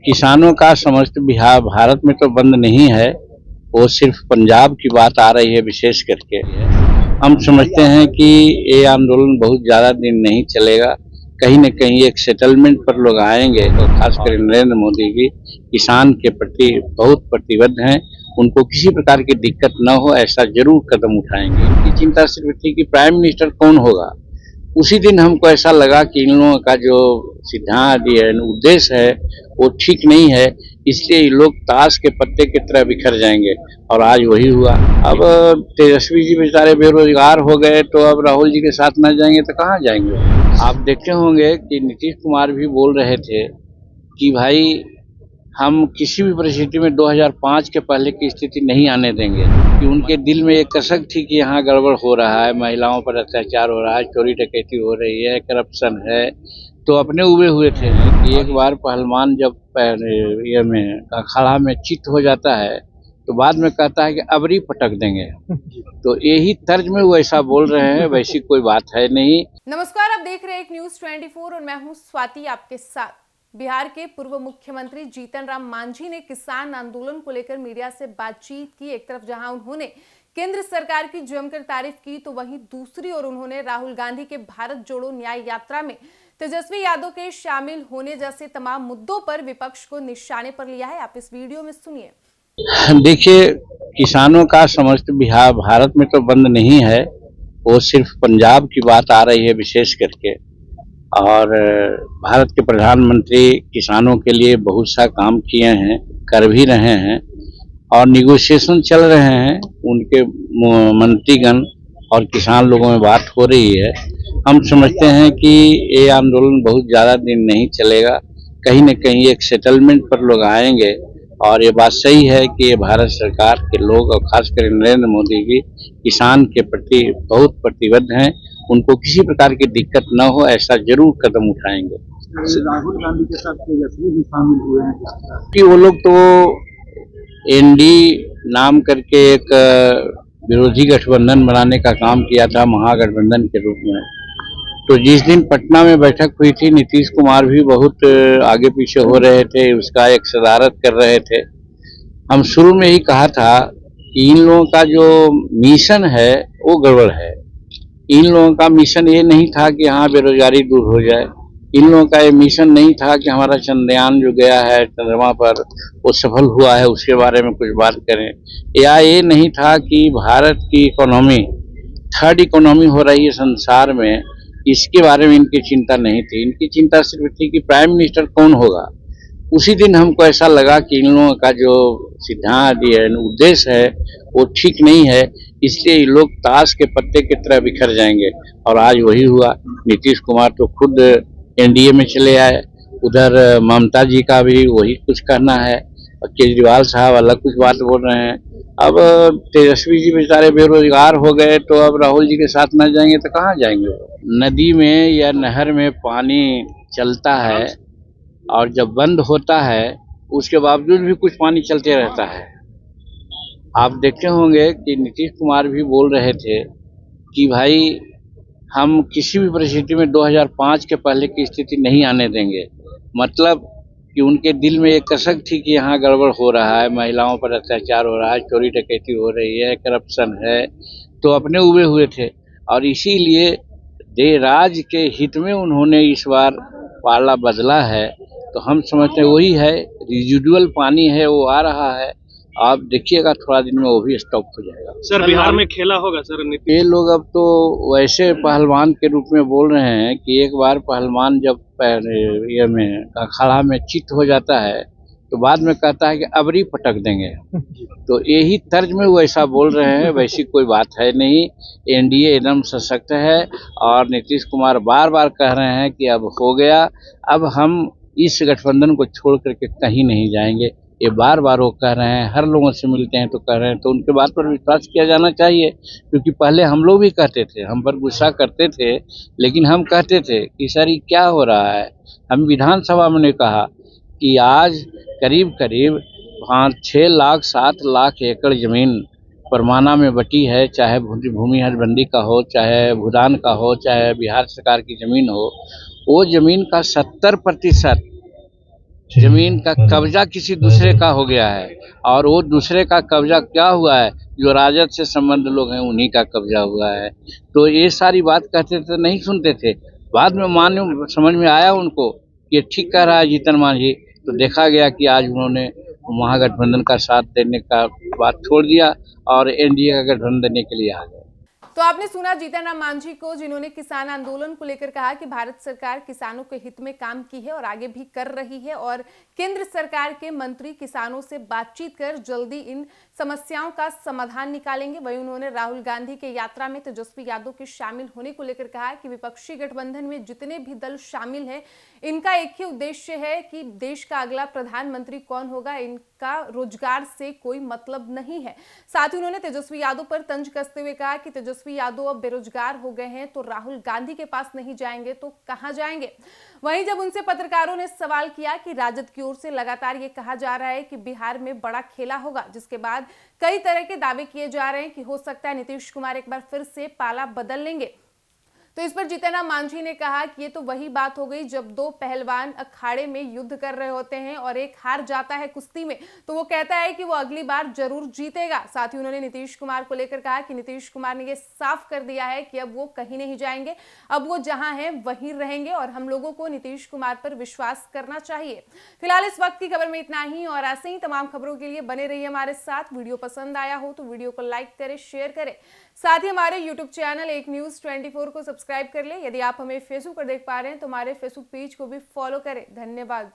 किसानों का समस्त बिहार भारत में तो बंद नहीं है, वो सिर्फ पंजाब की बात आ रही है विशेष करके। हम समझते हैं कि ये आंदोलन बहुत ज़्यादा दिन नहीं चलेगा, कहीं न कहीं एक सेटलमेंट पर लोग आएंगे और खासकर नरेंद्र मोदी जी किसान के प्रति बहुत प्रतिबद्ध हैं। उनको किसी प्रकार की दिक्कत न हो ऐसा जरूर कदम उठाएंगे। इनकी चिंता सिर्फ थी कि प्राइम मिनिस्टर कौन होगा। उसी दिन हमको ऐसा लगा कि इन लोगों का जो सिद्धांत है, उद्देश्य है, वो ठीक नहीं है, इसलिए ये लोग ताश के पत्ते की तरह बिखर जाएंगे और आज वही हुआ। अब तेजस्वी जी बेचारे बेरोजगार हो गए तो अब राहुल जी के साथ न जाएंगे तो कहाँ जाएंगे। आप देखे होंगे कि नीतीश कुमार भी बोल रहे थे कि भाई हम किसी भी परिस्थिति में 2005 के पहले की स्थिति नहीं आने देंगे, कि उनके दिल में एक कसक थी कि यहाँ गड़बड़ हो रहा है, महिलाओं पर अत्याचार हो रहा है, चोरी डकैती हो रही है, करप्शन है, तो अपने उबे हुए थे कि एक बार पहलवान जब ये में अखाड़ा में चित हो जाता है तो बाद में कहता है कि अबरी पटक देंगे। तो यही तर्ज में वो ऐसा बोल रहे हैं, वैसी कोई बात है नहीं। नमस्कार, आप देख रहे हैं एक न्यूज़ 24 और मैं हूं स्वाति आपके साथ। बिहार के पूर्व मुख्यमंत्री जीतन राम मांझी ने किसान आंदोलन को लेकर मीडिया से बातचीत की। एक तरफ जहां उन्होंने केंद्र सरकार की जमकर तारीफ की, तो वहीं दूसरी ओर उन्होंने राहुल गांधी के भारत जोड़ो न्याय यात्रा में तेजस्वी यादव के शामिल होने जैसे तमाम मुद्दों पर विपक्ष को निशाने पर लिया है। आप इस वीडियो में सुनिए। देखिए, किसानों का समस्त बिहार भारत में तो बंद नहीं है, वो सिर्फ पंजाब की बात आ रही है विशेष करके। और भारत के प्रधानमंत्री किसानों के लिए बहुत सा काम किए हैं, कर भी रहे हैं और निगोशिएशन चल रहे हैं। उनके मंत्रीगण और किसान लोगों में बात हो रही है। हम समझते हैं कि ये आंदोलन बहुत ज़्यादा दिन नहीं चलेगा, कहीं न कहीं एक सेटलमेंट पर लोग आएंगे। और ये बात सही है कि ये भारत सरकार के लोग और खासकर नरेंद्र मोदी जी किसान के प्रति बहुत प्रतिबद्ध हैं। उनको किसी प्रकार की दिक्कत न हो ऐसा जरूर कदम उठाएंगे। राहुल गांधी के साथ तेजस्वी भी शामिल हुए हैं कि वो लोग तो एनडी नाम करके एक विरोधी गठबंधन बनाने का काम किया था महागठबंधन के रूप में। तो जिस दिन पटना में बैठक हुई थी, नीतीश कुमार भी बहुत आगे पीछे हो रहे थे, उसका एक सदारत कर रहे थे। हम शुरू में ही कहा था कि इन लोगों का जो मिशन है वो गड़बड़ है। इन लोगों का मिशन ये नहीं था कि यहाँ बेरोजगारी दूर हो जाए। इन लोगों का ये मिशन नहीं था कि हमारा चंद्रयान जो गया है चंद्रमा पर वो सफल हुआ है उसके बारे में कुछ बात करें, या ये नहीं था कि भारत की इकोनॉमी थर्ड इकोनॉमी हो रही है संसार में, इसके बारे में इनकी चिंता नहीं थी। इनकी चिंता सिर्फ थी कि प्राइम मिनिस्टर कौन होगा। उसी दिन हमको ऐसा लगा कि इन लोगों का जो सिद्धांत है, उद्देश्य है, वो ठीक नहीं है, इसलिए ये लोग ताश के पत्ते की तरह बिखर जाएंगे और आज वही हुआ। नीतीश कुमार तो खुद एनडीए में चले आए, उधर ममता जी का भी वही कुछ कहना है और केजरीवाल साहब अलग कुछ बात बोल रहे हैं। अब तेजस्वी जी बेचारे बेरोजगार हो गए तो अब राहुल जी के साथ न जाएंगे तो कहाँ जाएंगे। नदी में या नहर में पानी चलता है और जब बंद होता है उसके बावजूद भी कुछ पानी चलते रहता है। आप देखे होंगे कि नीतीश कुमार भी बोल रहे थे कि भाई हम किसी भी परिस्थिति में 2005 के पहले की स्थिति नहीं आने देंगे। मतलब कि उनके दिल में एक कसक थी कि यहाँ गड़बड़ हो रहा है, महिलाओं पर अत्याचार हो रहा है, चोरी डकैती हो रही है, करप्शन है, तो अपने उबे हुए थे और इसीलिए देश के हित में उन्होंने इस बार पाला बदला है। तो हम समझते हैं वही है, रिजिडुअल पानी है वो आ रहा है। आप देखिएगा थोड़ा दिन में वो भी स्टॉप हो जाएगा। सर बिहार में खेला होगा सर ये लोग अब तो वैसे पहलवान के रूप में बोल रहे हैं कि एक बार पहलवान जब ये में अखाड़ा में चित हो जाता है तो बाद में कहता है कि अबरी पटक देंगे। तो यही तर्ज में वो ऐसा बोल रहे हैं, वैसी कोई बात है नहीं। एनडीए एकदम सशक्त है और नीतीश कुमार बार बार कह रहे हैं कि अब हो गया, अब हम इस गठबंधन को छोड़ करके कहीं नहीं जाएंगे। ये बार बार वो कह रहे हैं, हर लोगों से मिलते हैं तो कह रहे हैं, तो उनके बात पर विश्वास किया जाना चाहिए। क्योंकि पहले हम लोग भी कहते थे, हम पर गुस्सा करते थे, लेकिन हम कहते थे कि सर ये क्या हो रहा है। हम विधानसभा में ने कहा कि आज करीब करीब 5-6 लाख 7 लाख एकड़ जमीन परमाना में बटी है, चाहे भूमि हदबंदी का हो, चाहे भूदान का हो, चाहे बिहार सरकार की जमीन हो। वो जमीन का 70% जमीन का कब्जा किसी दूसरे का हो गया है, और वो दूसरे का कब्जा क्या हुआ है, जो राजद से संबंध लोग हैं उन्हीं का कब्जा हुआ है। तो ये सारी बात कहते थे, नहीं सुनते थे। बाद में मान्य समझ में आया उनको कि ये ठीक कह रहा है जीतन मांझी। तो देखा गया कि आज उन्होंने महागठबंधन का साथ देने का बात छोड़ दिया और एनडीए का गठबंधन देने के लिए आ गए। तो आपने सुना जीतन राम मांझी को, जिन्होंने किसान आंदोलन को लेकर कहा कि भारत सरकार किसानों के हित में काम की है और आगे भी कर रही है, और केंद्र सरकार के मंत्री किसानों से बातचीत कर जल्दी इन समस्याओं का समाधान निकालेंगे। वहीं उन्होंने राहुल गांधी के यात्रा में तेजस्वी यादव के शामिल होने को लेकर कहा कि विपक्षी गठबंधन में जितने भी दल शामिल हैं, इनका एक ही उद्देश्य है कि देश का अगला प्रधानमंत्री कौन होगा, इनका रोजगार से कोई मतलब नहीं है। साथ ही उन्होंने तेजस्वी यादव पर तंज कसते हुए कहा कि तेजस्वी यादव अब बेरोजगार हो गए हैं तो राहुल गांधी के पास नहीं जाएंगे तो कहां जाएंगे। वहीं जब उनसे पत्रकारों ने सवाल किया कि राजद की ओर से लगातार ये कहा जा रहा है कि बिहार में बड़ा खेला होगा, जिसके बाद कई तरह के दावे किए जा रहे हैं कि हो सकता है नीतीश कुमार एक बार फिर से पाला बदल लेंगे, तो इस पर जीतन राम मांझी ने कहा कि ये तो वही बात हो गई जब दो पहलवान अखाड़े में युद्ध कर रहे होते हैं और एक हार जाता है कुश्ती में तो वो कहता है कि वो अगली बार जरूर जीतेगा। साथ ही उन्होंने नीतीश कुमार को लेकर कहा कि नीतीश कुमार ने ये साफ कर दिया है कि अब वो कहीं नहीं जाएंगे, अब वो जहां हैं वहीं रहेंगे और हम लोगों को नीतीश कुमार पर विश्वास करना चाहिए। फिलहाल इस वक्त की खबर में इतना ही, और ऐसे ही तमाम खबरों के लिए बने रहिए हमारे साथ। वीडियो पसंद आया हो तो वीडियो को लाइक करें, शेयर करें, साथ ही हमारे यूट्यूब चैनल एक न्यूज 24 को सब्सक्राइब कर ले। यदि आप हमें फेसबुक पर देख पा रहे हैं तो हमारे फेसबुक पेज को भी फॉलो करें। धन्यवाद।